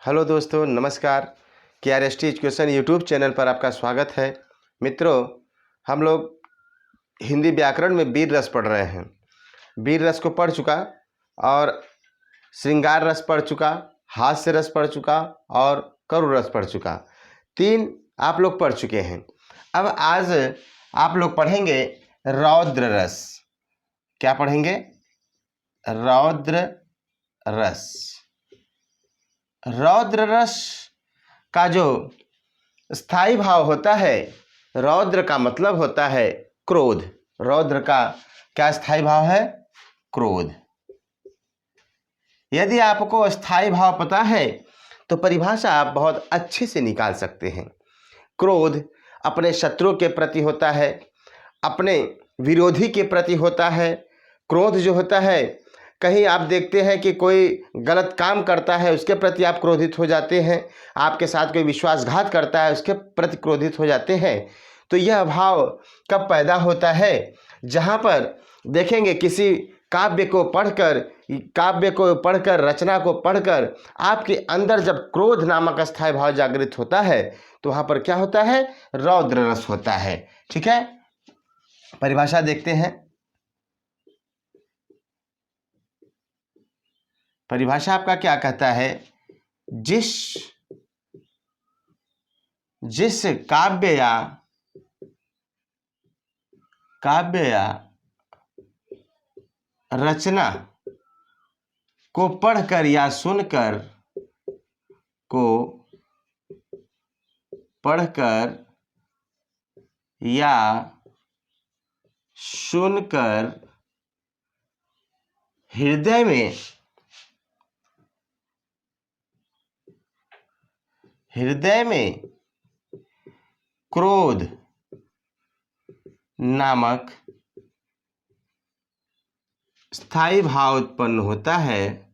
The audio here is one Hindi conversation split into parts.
हेलो दोस्तों, नमस्कार। KRST एजुकेशन यूट्यूब चैनल पर आपका स्वागत है। मित्रों, हम लोग हिंदी व्याकरण में वीर रस पढ़ रहे हैं। वीर रस को पढ़ चुका और श्रृंगार रस पढ़ चुका, हास्य रस पढ़ चुका और करुण रस पढ़ चुका। 3 आप लोग पढ़ चुके हैं। अब आज आप लोग पढ़ेंगे रौद्र रस। क्या पढ़ेंगे? रौद्र रस। रौद्र रस का जो स्थायी भाव होता है, रौद्र का मतलब होता है क्रोध। रौद्र का क्या स्थायी भाव है? क्रोध। यदि आपको स्थायी भाव पता है तो परिभाषा आप बहुत अच्छे से निकाल सकते हैं। क्रोध अपने शत्रु के प्रति होता है, अपने विरोधी के प्रति होता है। क्रोध जो होता है, कहीं आप देखते हैं कि कोई गलत काम करता है, उसके प्रति आप क्रोधित हो जाते हैं। आपके साथ कोई विश्वासघात करता है, उसके प्रति क्रोधित हो जाते हैं। तो यह भाव कब पैदा होता है? जहाँ पर देखेंगे किसी काव्य को पढ़कर रचना को पढ़कर आपके अंदर जब क्रोध नामक स्थायी भाव जागृत होता है तो वहाँ पर क्या होता है? रौद्र रस होता है। ठीक है, परिभाषा देखते हैं। परिभाषा आपका क्या कहता है? जिस काव्य या रचना को पढ़कर या सुनकर हृदय में क्रोध नामक स्थायी भाव उत्पन्न होता है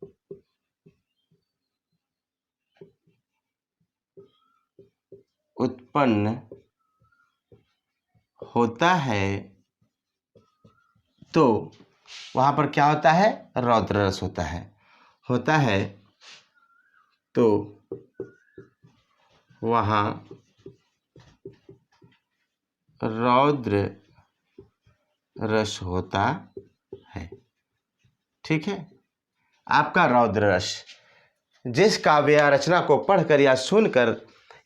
तो वहाँ पर क्या होता है? रौद्र रस होता है तो वहाँ रौद्र रस होता है। ठीक है, आपका रौद्र रस जिस काव्य या रचना को पढ़कर या सुनकर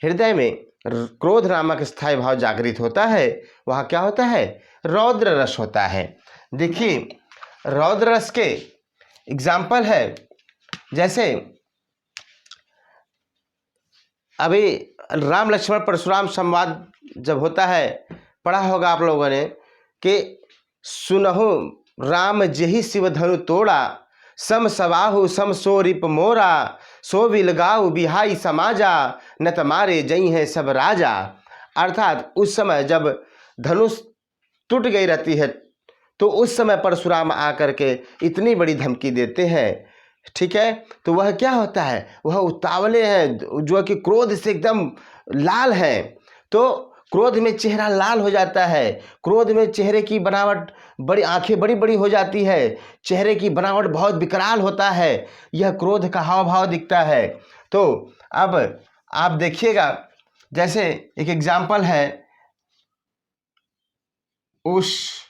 हृदय में क्रोध नामक स्थायी भाव जागृत होता है, वहाँ क्या होता है? रौद्र रस होता है। देखिए, रौद्र रस के एग्जाम्पल है, जैसे अभी राम लक्ष्मण परशुराम संवाद जब होता है, पढ़ा होगा आप लोगों ने कि सुनहु राम जेहि शिव धनु तोड़ा, सम सवाहु सम सो रिप मोरा, सो विलगाऊ बिहाई समाजा, नत मारे जई हैं सब राजा। अर्थात उस समय जब धनुष टूट गई रहती है तो उस समय परशुराम आकर के इतनी बड़ी धमकी देते हैं। ठीक है, तो वह क्या होता है? वह उतावले हैं, जो कि क्रोध से एकदम लाल है। तो क्रोध में चेहरा लाल हो जाता है, क्रोध में चेहरे की बनावट बड़ी, आंखें बड़ी बड़ी हो जाती है, चेहरे की बनावट बहुत विकराल होता है। यह क्रोध का हाव भाव दिखता है। तो अब आप देखिएगा, जैसे एक एग्जाम्पल है, उस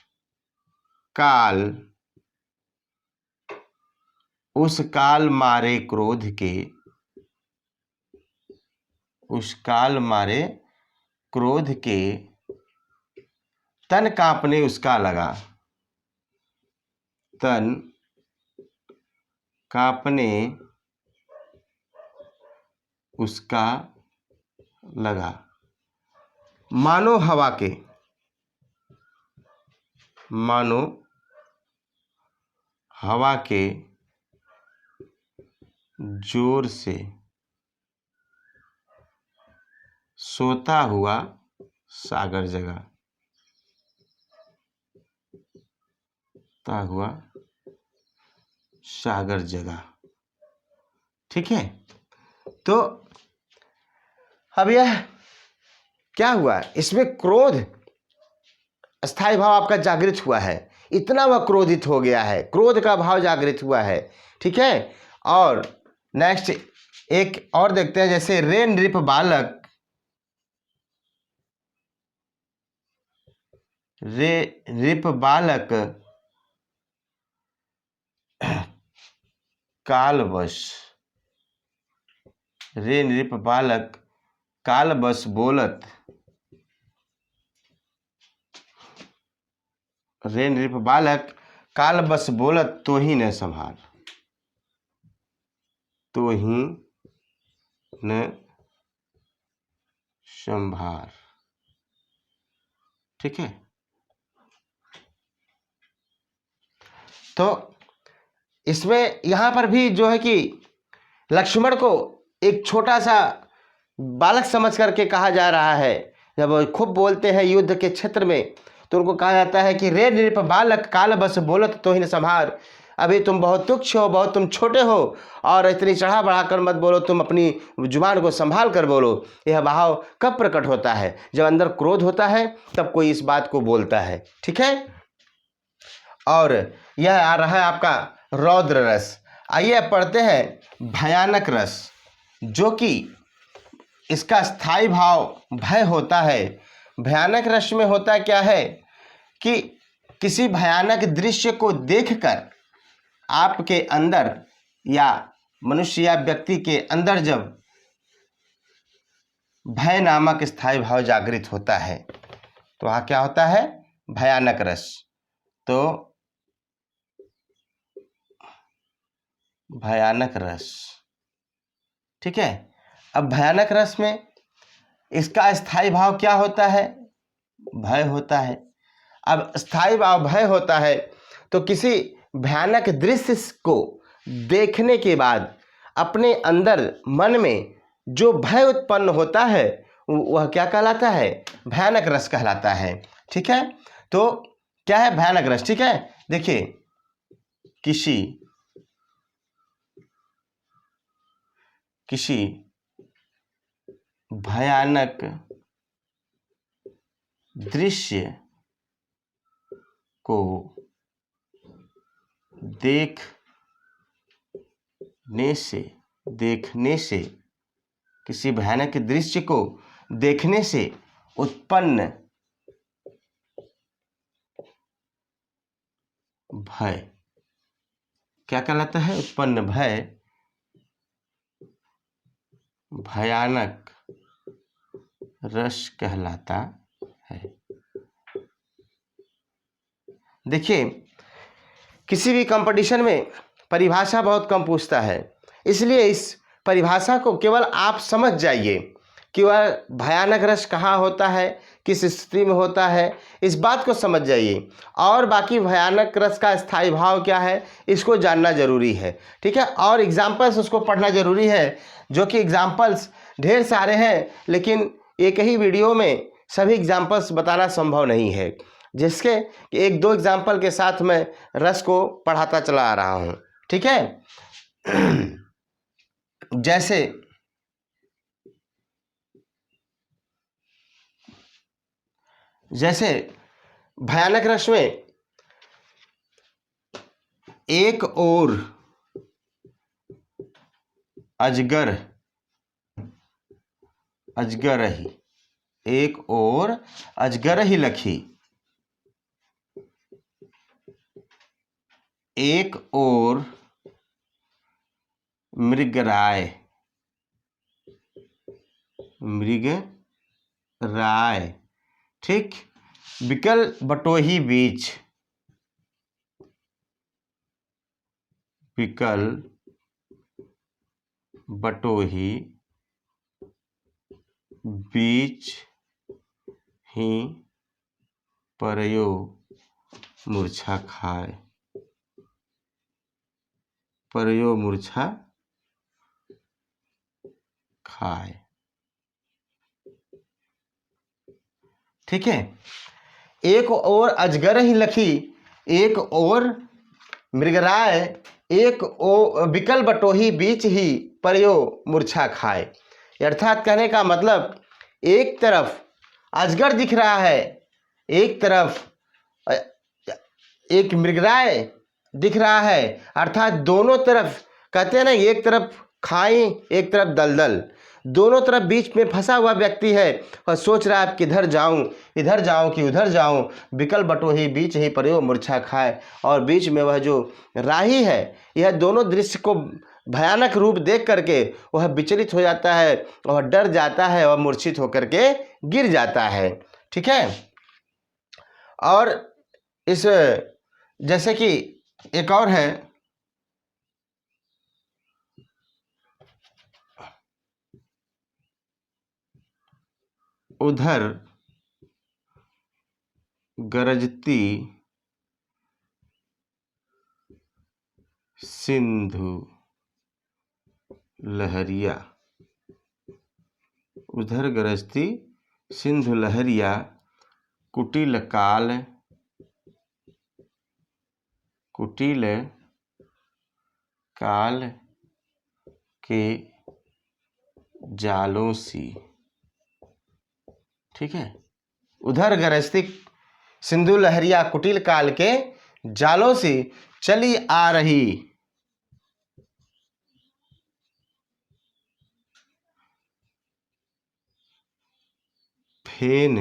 काल मारे क्रोध के तन कांपने उसका लगा, तन कांपने उसका लगा, मानो हवा के जोर से सोता हुआ सागर जगा। ठीक है, तो अब यह क्या हुआ? इसमें क्रोध स्थायी भाव आपका जागृत हुआ है, इतना वह क्रोधित हो गया है, क्रोध का भाव जागृत हुआ है। ठीक है, और नेक्स्ट एक और देखते हैं, जैसे रे नृप बालक, रे नृप बालक कालवश, रे नृप बालक कालवश बोलत, रे नृप बालक कालवश बोलत तो ही न संभार, तो ही न संभार। ठीक है, तो इसमें यहाँ पर भी जो है कि लक्ष्मण को एक छोटा सा बालक समझ करके कहा जा रहा है। जब वो खूब बोलते हैं युद्ध के क्षेत्र में तो उनको कहा जाता है कि रे नृप बालक काल बस बोलत तो ही न संभार, अभी तुम बहुत तुच्छ हो, बहुत तुम छोटे हो और इतनी चढ़ा बढ़ा कर मत बोलो, तुम अपनी जुबान को संभाल कर बोलो। यह भाव कब प्रकट होता है? जब अंदर क्रोध होता है तब कोई इस बात को बोलता है। ठीक है, और यह आ रहा है आपका रौद्र रस। आइए पढ़ते हैं भयानक रस, जो कि इसका स्थायी भाव भय होता है। भयानक रस में होता क्या है कि किसी भयानक दृश्य को देखकर आपके अंदर या मनुष्य या व्यक्ति के अंदर जब भय नामक स्थायी भाव जागृत होता है तो वहाँ क्या होता है? भयानक रस। तो भयानक रस, ठीक है। अब भयानक रस में इसका स्थायी भाव क्या होता है? भय होता है। अब स्थायी भाव भय होता है तो किसी भयानक दृश्य को देखने के बाद अपने अंदर मन में जो भय उत्पन्न होता है वह क्या कहलाता है? भयानक रस कहलाता है। ठीक है, तो क्या है भयानक रस? ठीक है, देखिए किसी भयानक दृश्य को देखने से किसी भयानक दृश्य को देखने से उत्पन्न भय क्या कहलाता है? उत्पन्न भय भयानक रस कहलाता है। देखिए किसी भी कंपटीशन में परिभाषा बहुत कम पूछता है, इसलिए इस परिभाषा को केवल आप समझ जाइए कि वह भयानक रस कहाँ होता है, किस स्थिति में होता है, इस बात को समझ जाइए। और बाकी भयानक रस का स्थायी भाव क्या है इसको जानना जरूरी है। ठीक है, और एग्जाम्पल्स उसको पढ़ना जरूरी है, जो कि एग्जाम्पल्स ढेर सारे हैं, लेकिन एक ही वीडियो में सभी एग्जाम्पल्स बताना संभव नहीं है, जिसके एक दो एग्जाम्पल के साथ मैं रस को पढ़ाता चला आ रहा हूँ। ठीक है, जैसे भयानक रस में एक ओर अजगर ही, एक ओर अजगर ही लखी, एक ओर मृगराय, ठीक, बिकल बटोही बीच, बिकल बटोही बीच ही परयो मूर्छा खाए, परयो मूर्छा खाए। ठीक है, एक और अजगर ही लखी, एक और मृगराय, एक ओ बिकल बटोही बीच ही परयो मूर्छा खाए। अर्थात कहने का मतलब एक तरफ अजगर दिख रहा है, एक तरफ एक मृगराय दिख रहा है, अर्थात दोनों तरफ कहते हैं ना, एक तरफ खाई एक तरफ दलदल, दोनों तरफ बीच में फंसा हुआ व्यक्ति है और सोच रहा है अब किधर जाऊं, इधर जाऊं कि उधर जाऊं, विकल बटोही बीच ही पड़े मूर्छा खाए। और बीच में वह जो राही है, यह दोनों दृश्य को भयानक रूप देख करके वह विचलित हो जाता है, वह डर जाता है और मूर्छित होकर के गिर जाता है। ठीक है। और इस जैसे कि एक और है, उधर गरजती सिंधु लहरिया, उधर गरजती सिंधु लहरिया, कुटिल काल के जालों सी। ठीक है। उधर गरजती सिंधु लहरिया कुटिल काल के जालों से चली आ रही, फेन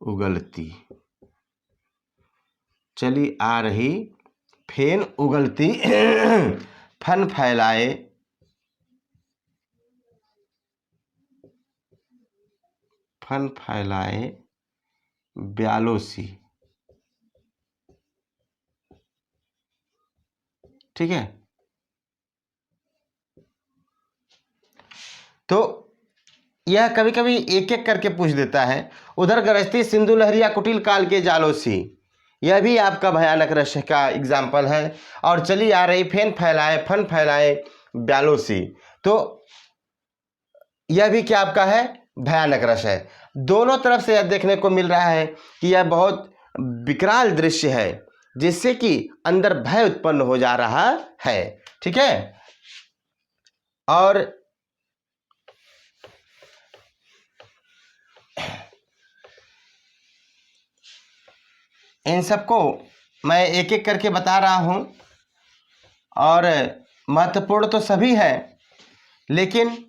उगलती, चली आ रही फेन उगलती, फन फैलाए ब्यालों सी। ठीक है। तो यह कभी कभी एक एक करके पूछ देता है। उधर गरजती सिंधु लहरिया कुटिल काल के जालों सी, यह भी आपका भयानक रस का एग्जाम्पल है। और चली आ रही फन फैलाए ब्यालों सी, तो यह भी क्या आपका है, भयानक रस है। दोनों तरफ से यह देखने को मिल रहा है कि यह बहुत विकराल दृश्य है, जिससे कि अंदर भय उत्पन्न हो जा रहा है। ठीक है। और इन सबको मैं एक एक करके बता रहा हूं, और महत्वपूर्ण तो सभी है, लेकिन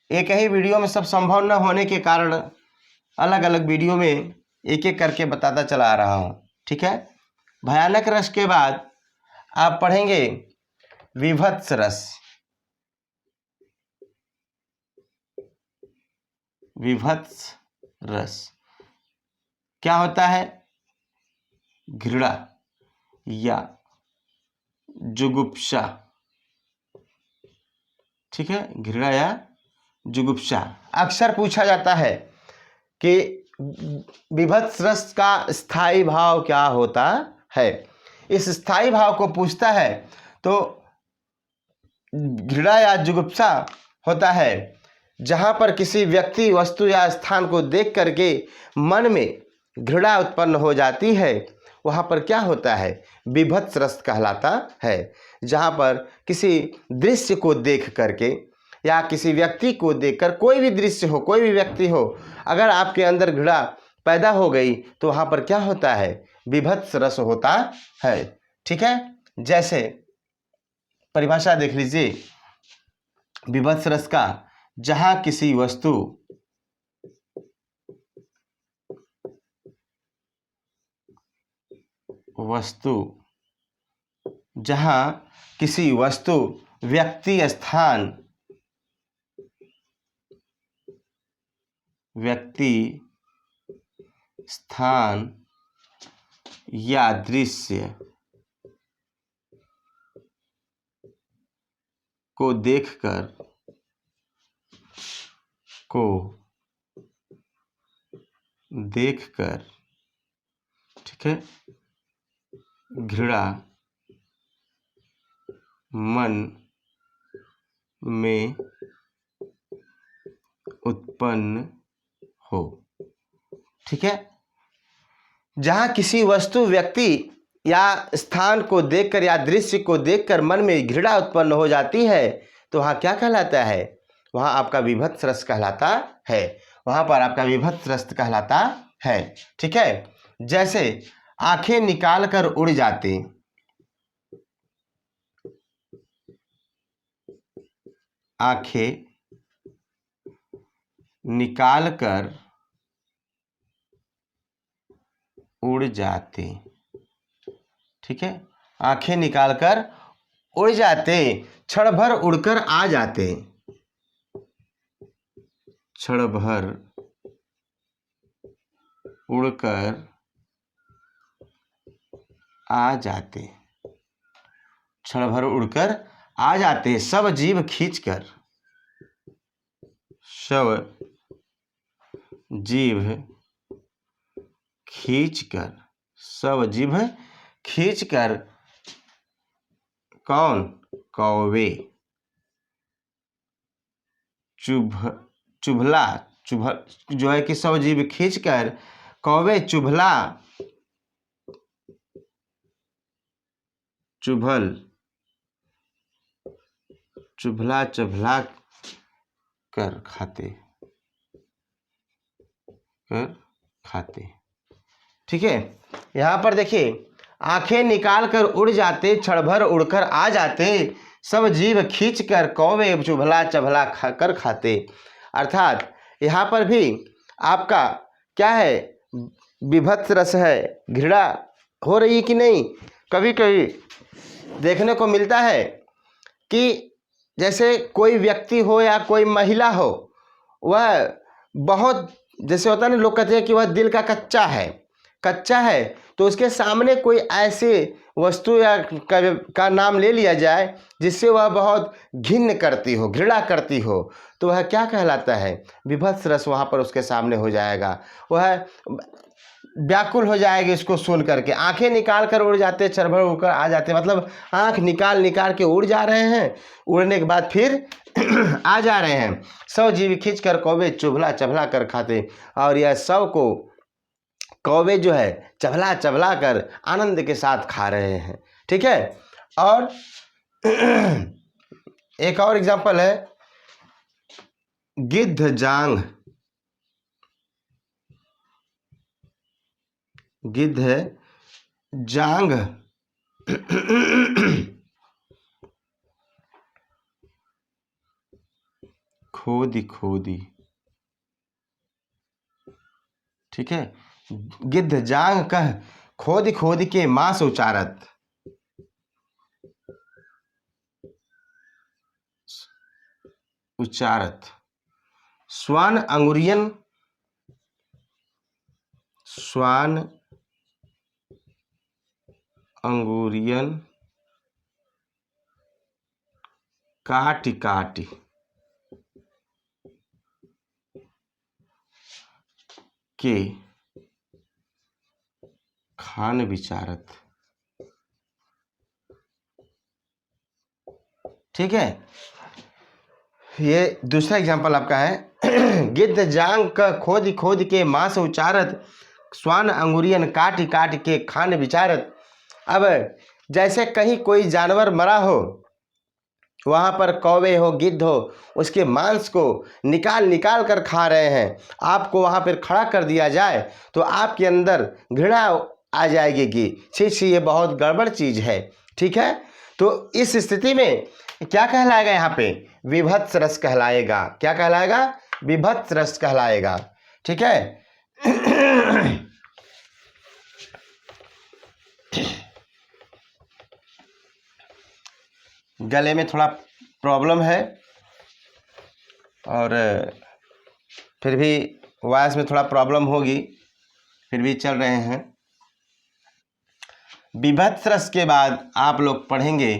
एक ही वीडियो में सब संभव न होने के कारण अलग अलग वीडियो में एक एक करके बताता चला आ रहा हूं। ठीक है। भयानक रस के बाद आप पढ़ेंगे विभत्स रस। विभत्स रस क्या होता है, घृणा या जुगुप्सा। ठीक है। घृणा या जुगुप्सा अक्सर पूछा जाता है कि विभत्स रस का स्थायी भाव क्या होता है। इस स्थायी भाव को पूछता है तो घृणा या जुगुप्सा होता है जहां पर किसी व्यक्ति, वस्तु या स्थान को देख करके मन में घृणा उत्पन्न हो जाती है, वहां पर क्या होता है, विभत्स रस कहलाता है। जहां पर किसी दृश्य को देख करके या किसी व्यक्ति को देखकर, कोई भी दृश्य हो, कोई भी व्यक्ति हो, अगर आपके अंदर घृणा पैदा हो गई तो वहां पर क्या होता है, विभत्स रस होता है। ठीक है। जैसे परिभाषा देख लीजिए विभत्स रस का, जहां किसी जहां किसी वस्तु, व्यक्ति, स्थान या दृश्य को देखकर ठीक है, घृणा मन में उत्पन्न हो। ठीक है। जहां किसी वस्तु, व्यक्ति या स्थान को देखकर या दृश्य को देखकर मन में घृणा उत्पन्न हो जाती है तो वहां क्या कहलाता है, वहां आपका विभत्स रस कहलाता है। वहां पर आपका विभत्स रस कहलाता है। ठीक है। जैसे आंखें निकाल कर उड़ जाते, आंखें निकाल कर उड़ जाते। ठीक है, आंखें निकाल कर उड़ जाते, क्षण भर उड़कर आ जाते। क्षण भर उड़कर आ जाते, क्षण भर उड़कर आ जाते, सब जीव खींचकर, सब जीव खींचकर, सब जीव खींचकर, कौन? कौवे। चुभला, जो है कि सब जीव खींचकर कौवे चुभला, चुभला कर खाते। ठीक है, यहाँ पर देखिए, आंखें निकाल कर उड़ जाते, क्षण भर उड़कर आ जाते, सब जीव खींचकर कौवे चुभला कर खाते। अर्थात यहाँ पर भी आपका क्या है? विभत्स रस है, घृणा हो रही है कि नहीं? कभी कभी देखने को मिलता है कि जैसे कोई व्यक्ति हो या कोई महिला हो, वह बहुत, जैसे होता है ना, लोग कहते हैं कि वह दिल का कच्चा है, तो उसके सामने कोई ऐसे वस्तु या का नाम ले लिया जाए जिससे वह बहुत घिन्न करती हो, घृणा करती हो, तो वह क्या कहलाता है? विभत्स रस वहाँ पर उसके सामने हो जाएगा, वह व्याकुल हो जाएगी इसको सुन करके। आंखें निकाल कर उड़ जाते, क्षण भर उड़कर आ जाते, मतलब आंख निकाल के उड़ जा रहे हैं, उड़ने के बाद फिर आ जा रहे हैं। सब जीव खींच कर कौवे चुभला कर खाते, और यह सब को कौवे जो है चबला कर आनंद के साथ खा रहे हैं। ठीक है, और एक और एग्जांपल है, गिद्ध जांग खोदी। ठीक है, गिद्ध जांग कह खोदी के मांस उचारत। श्वान अंगुरियन काटी के खान विचारत। ठीक है, ये दूसरा एग्जांपल आपका है, गिद्ध जांग का खोद के मांस उचारत, श्वान अंगुरियन काट के खान विचारत। अब जैसे कहीं कोई जानवर मरा हो, वहाँ पर कौवे हो, गिद्ध हो, उसके मांस को निकाल कर खा रहे हैं, आपको वहाँ पर खड़ा कर दिया जाए तो आपके अंदर घृणा आ जाएगी कि छी ये बहुत गड़बड़ चीज़ है। ठीक है, तो इस स्थिति में क्या कहलाएगा? यहाँ पे विभत्स रस कहलाएगा। क्या कहलाएगा? विभत्स रस कहलाएगा। ठीक है, गले में थोड़ा प्रॉब्लम है और फिर भी वॉइस में थोड़ा प्रॉब्लम होगी, फिर भी चल रहे हैं। विभत्स रस के बाद आप लोग पढ़ेंगे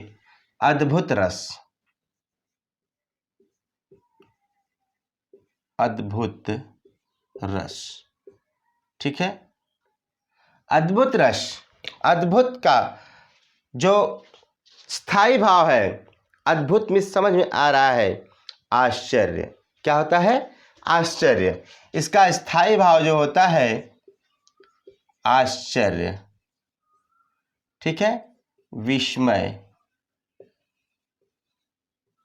अद्भुत रस। ठीक है, अद्भुत रस, अद्भुत का जो स्थाई भाव है, अद्भुत में समझ में आ रहा है आश्चर्य। क्या होता है? आश्चर्य। इसका स्थाई भाव जो होता है आश्चर्य। ठीक है, विस्मय।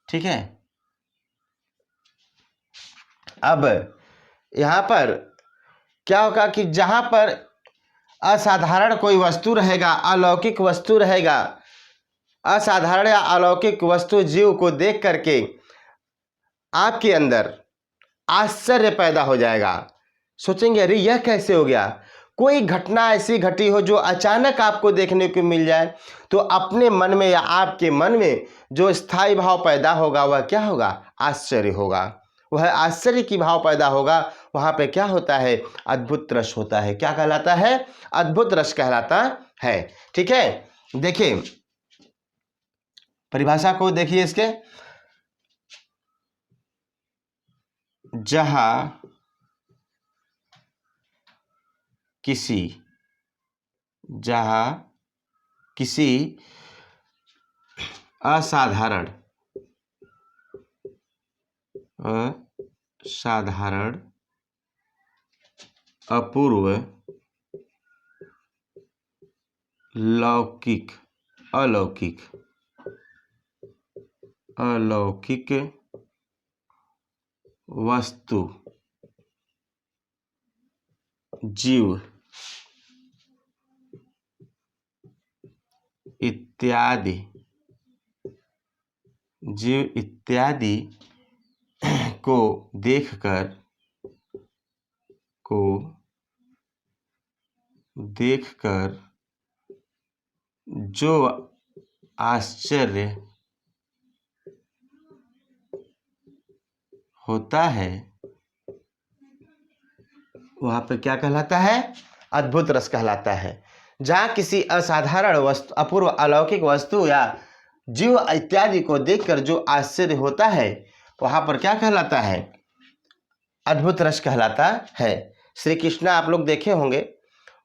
ठीक है, अब यहाँ पर क्या होगा कि जहाँ पर असाधारण कोई वस्तु रहेगा, अलौकिक वस्तु रहेगा, असाधारण या अलौकिक वस्तु जीव को देख करके आपके अंदर आश्चर्य पैदा हो जाएगा। सोचेंगे अरे यह कैसे हो गया। कोई घटना ऐसी घटी हो जो अचानक आपको देखने को मिल जाए, तो अपने मन में या आपके मन में जो स्थायी भाव पैदा होगा वह क्या होगा? आश्चर्य होगा। वह आश्चर्य की भाव पैदा होगा। वहाँ पे क्या होता है? अद्भुत रस होता है। क्या कहलाता है? अद्भुत रस कहलाता है। ठीक है, देखिए परिभाषा को देखिए इसके। जहां किसी जहां किसी असाधारण असाधारण अपूर्व लौकिक अलौकिक अलौकिक वस्तु जीव इत्यादि को देखकर जो आश्चर्य होता है वहां पर क्या कहलाता है? अद्भुत रस कहलाता है। जहाँ किसी असाधारण वस्तु, अपूर्व अलौकिक वस्तु या जीव इत्यादि को देखकर जो आश्चर्य होता है वहां पर क्या कहलाता है? अद्भुत रस कहलाता है। श्री कृष्णा आप लोग देखे होंगे,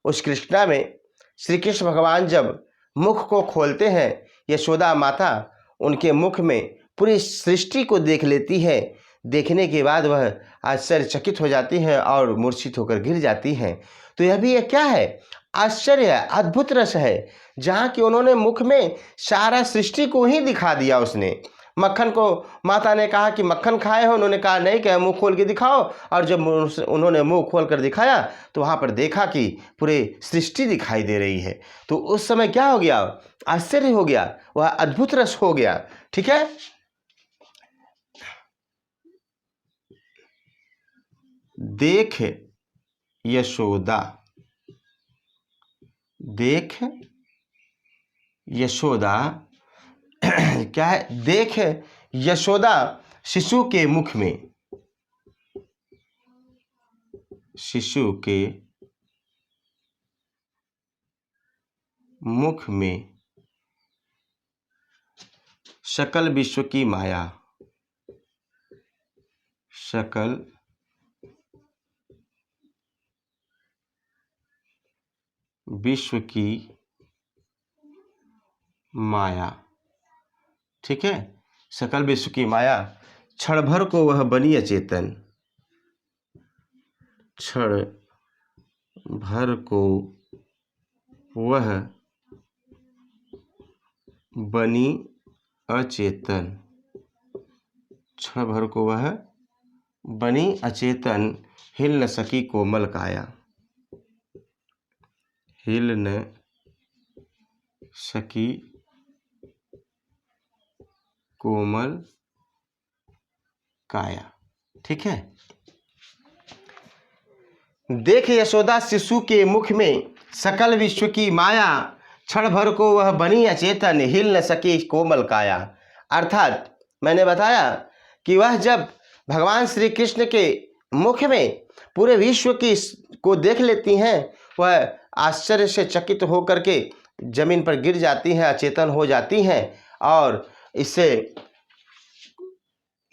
उस कृष्णा में श्री कृष्ण भगवान जब मुख को खोलते हैं, यशोदा माता उनके मुख में पूरी सृष्टि को देख लेती है। देखने के बाद वह आश्चर्यचकित हो जाती है और मूर्छित होकर गिर जाती हैं। तो यह भी एक क्या है? आश्चर्य है, अद्भुत रस है। जहाँ कि उन्होंने मुख में सारा सृष्टि को ही दिखा दिया। उसने मक्खन को, माता ने कहा कि मक्खन खाए हो, उन्होंने कहा नहीं, क्या मुंह खोल के दिखाओ। और जब उन्होंने मुंह खोल कर दिखाया तो वहाँ पर देखा कि पूरे सृष्टि दिखाई दे रही है। तो उस समय क्या हो गया? आश्चर्य हो गया, वह अद्भुत रस हो गया। ठीक है, देख यशोदा, देख यशोदा क्या है? देख यशोदा शिशु के मुख में, शिशु के मुख में सकल विश्व की माया, सकल विश्व की माया। ठीक है, सकल विश्व की माया, क्षण भर को वह बनी अचेतन, क्षण भर को वह बनी अचेतन, क्षण भर को वह बनी अचेतन, हिल न सकी कोमल काया, हिल न सकी कोमल काया। ठीक है, देख यशोदा शिशु के मुख में सकल विश्व की माया, क्षण भर को वह बनी अचेतन, हिल न सकी कोमल काया। अर्थात मैंने बताया कि वह जब भगवान श्री कृष्ण के मुख में पूरे विश्व की को देख लेती हैं, वह आश्चर्य से चकित होकर के जमीन पर गिर जाती हैं, अचेतन हो जाती हैं। और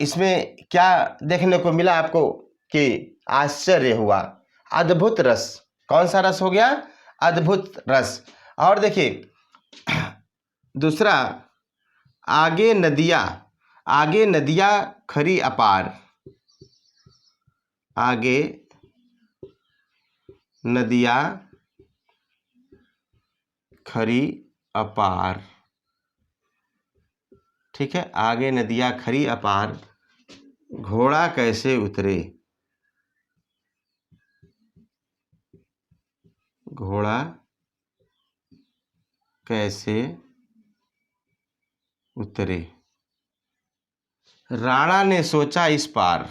इसमें क्या देखने को मिला आपको? कि आश्चर्य हुआ, अद्भुत रस। कौन सा रस हो गया? अद्भुत रस। और देखिए दूसरा, आगे नदियाँ खरी अपार, आगे नदियाँ खरी अपार। ठीक है, आगे नदियाँ खरी अपार, घोड़ा कैसे उतरे, घोड़ा कैसे उतरे। राणा ने सोचा इस पार,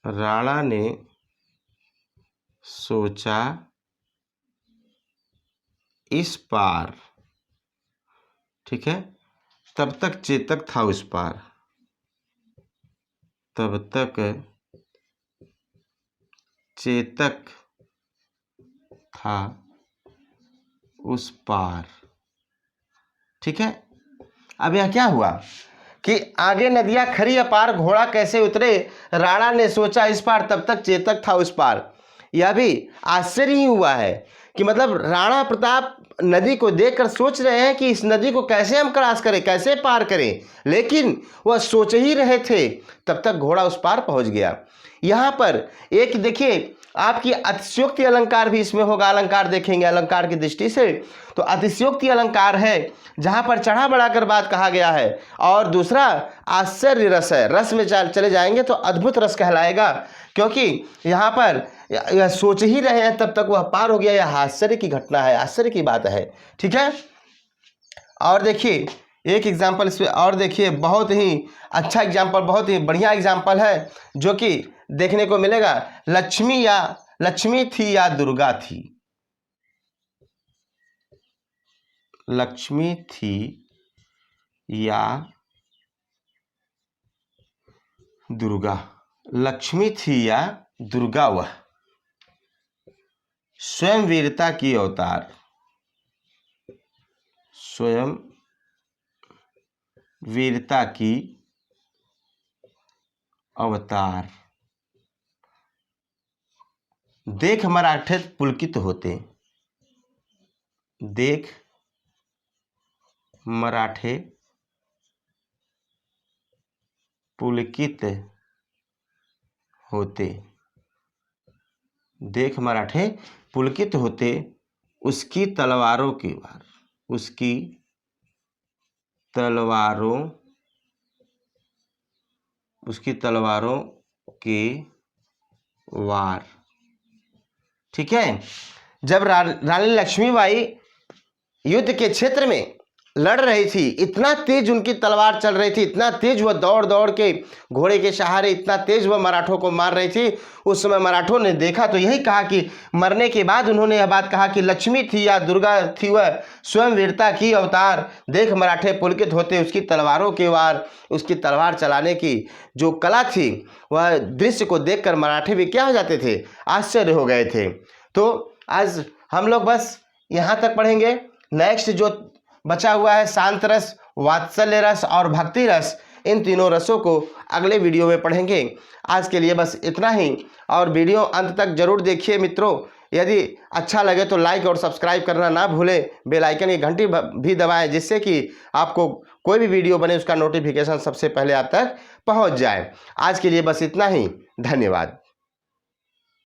राणा ने सोचा इस पार, ठीक है। तब तक चेतक था उस पार, तब तक चेतक था उस पार, ठीक है। अब यह क्या हुआ कि आगे नदियां खरी अपार, घोड़ा कैसे उतरे, राणा ने सोचा इस पार, तब तक चेतक था उस पार। यह भी आश्चर्य ही हुआ है कि मतलब राणा प्रताप नदी को देखकर सोच रहे हैं कि इस नदी को कैसे हम क्रॉस करें, कैसे पार करें, लेकिन वह सोच ही रहे थे तब तक घोड़ा उस पार पहुंच गया। यहाँ पर एक देखिए आपकी अतिशयोक्ति अलंकार भी इसमें होगा, अलंकार देखेंगे अलंकार की दृष्टि से तो अतिशयोक्ति अलंकार है जहाँ पर चढ़ा बढ़ाकर बात कहा गया है, और दूसरा आश्चर्य रस है, रस में चले जाएंगे तो अद्भुत रस कहलाएगा, क्योंकि यहाँ पर यह सोच ही रहे हैं तब तक वह पार हो गया। यह आश्चर्य की घटना है, आश्चर्य की बात है, ठीक है। और देखिए एक एग्जाम्पल इसमें और देखिए, बहुत ही अच्छा एग्जाम्पल, बहुत ही बढ़िया एग्जाम्पल है जो कि देखने को मिलेगा। लक्ष्मी थी या दुर्गा थी, लक्ष्मी थी या दुर्गा, लक्ष्मी थी या दुर्गा वह, स्वयं वीरता की अवतार, स्वयं वीरता की अवतार, देख मराठे पुलकित होते, देख मराठे पुलकित होते, देख मराठे पुलकित होते, उसकी तलवारों की वार, उसकी तलवारों के वार, ठीक है। जब रानी लक्ष्मीबाई युद्ध के क्षेत्र में लड़ रही थी, इतना तेज उनकी तलवार चल रही थी, इतना तेज वह दौड़ दौड़ के घोड़े के सहारे इतना तेज वह मराठों को मार रही थी। उस समय मराठों ने देखा तो यही कहा कि मरने के बाद उन्होंने यह बात कहा कि लक्ष्मी थी या दुर्गा थी वह, स्वयं वीरता की अवतार, देख मराठे पुलकित होते, उसकी तलवारों के वार, उसकी तलवार चलाने की जो कला थी वह दृश्य को देखकर मराठे भी क्या हो जाते थे, आश्चर्य हो गए थे। तो आज हम लोग बस यहाँ तक पढ़ेंगे। नेक्स्ट जो बचा हुआ है शांत रस, वात्सल्य रस और भक्ति रस, इन तीनों रसों को अगले वीडियो में पढ़ेंगे। आज के लिए बस इतना ही, और वीडियो अंत तक जरूर देखिए मित्रों। यदि अच्छा लगे तो लाइक और सब्सक्राइब करना ना भूलें, बेल आइकन की घंटी भी दबाएं, जिससे कि आपको कोई भी वीडियो बने उसका नोटिफिकेशन सबसे पहले आप तक पहुंच जाए। आज के लिए बस इतना ही, धन्यवाद।